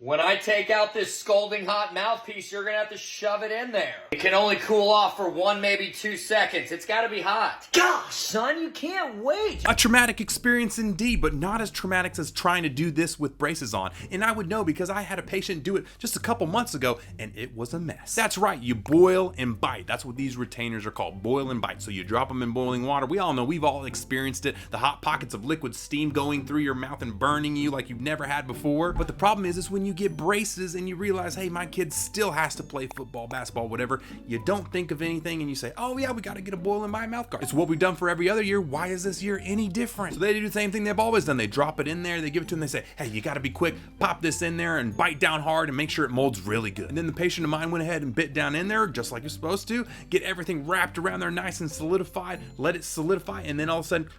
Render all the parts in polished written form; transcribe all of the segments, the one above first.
When I take out this scalding hot mouthpiece, you're gonna have to shove it in there. It can only cool off for 1, maybe 2 seconds. It's gotta be hot. Gosh, son, you can't wait. A traumatic experience indeed, but not as traumatic as trying to do this with braces on. And I would know because I had a patient do it just a couple months ago and it was a mess. That's right, you boil and bite. That's what these retainers are called, boil and bite. So you drop them in boiling water. We all know, we've all experienced it. The hot pockets of liquid steam going through your mouth and burning you like you've never had before. But the problem is when you get braces and you realize, hey, my kid still has to play football, basketball, whatever, you don't think of anything and you say, oh yeah, we gotta get a boil and bite mouth guard. It's what we've done for every other year. Why is this year any different? So they do the same thing they've always done. They drop it in there, they give it to them, they say, hey, you gotta be quick, pop this in there and bite down hard and make sure it molds really good. And then the patient of mine went ahead and bit down in there just like you're supposed to, get everything wrapped around there nice and solidified, let it solidify, and then all of a sudden,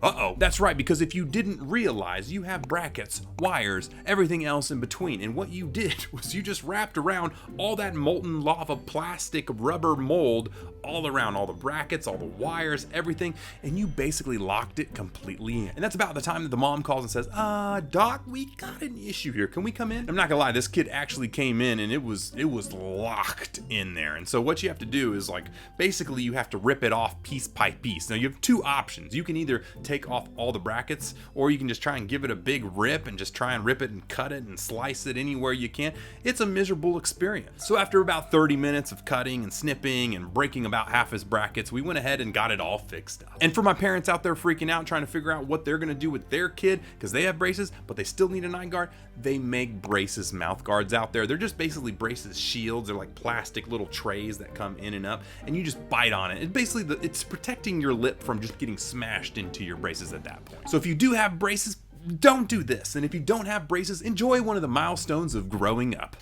uh-oh. That's right, because if you didn't realize, you have brackets, wires, everything else in between, and what you did was you just wrapped around all that molten lava plastic rubber mold all around, all the brackets, all the wires, everything, and you basically locked it completely in. And that's about the time that the mom calls and says, doc, we got an issue here, can we come in? I'm not gonna lie, this kid actually came in and it was locked in there. And so what you have to do is, like, basically you have to rip it off piece by piece. Now you have two options. You can either take off all the brackets, or you can just try and give it a big rip and just try and rip it and cut it and slice it anywhere you can. It's a miserable experience. So after about 30 minutes of cutting and snipping and breaking about half his brackets, we went ahead and got it all fixed up. And for my parents out there freaking out trying to figure out what they're gonna do with their kid because they have braces but they still need a night guard, they make braces mouth guards out there. They're just basically braces shields. They're like plastic little trays that come in and up, and you just bite on it. It's basically it's protecting your lip from just getting smashed into your braces at that point. So if you do have braces, don't do this. And if you don't have braces, enjoy one of the milestones of growing up.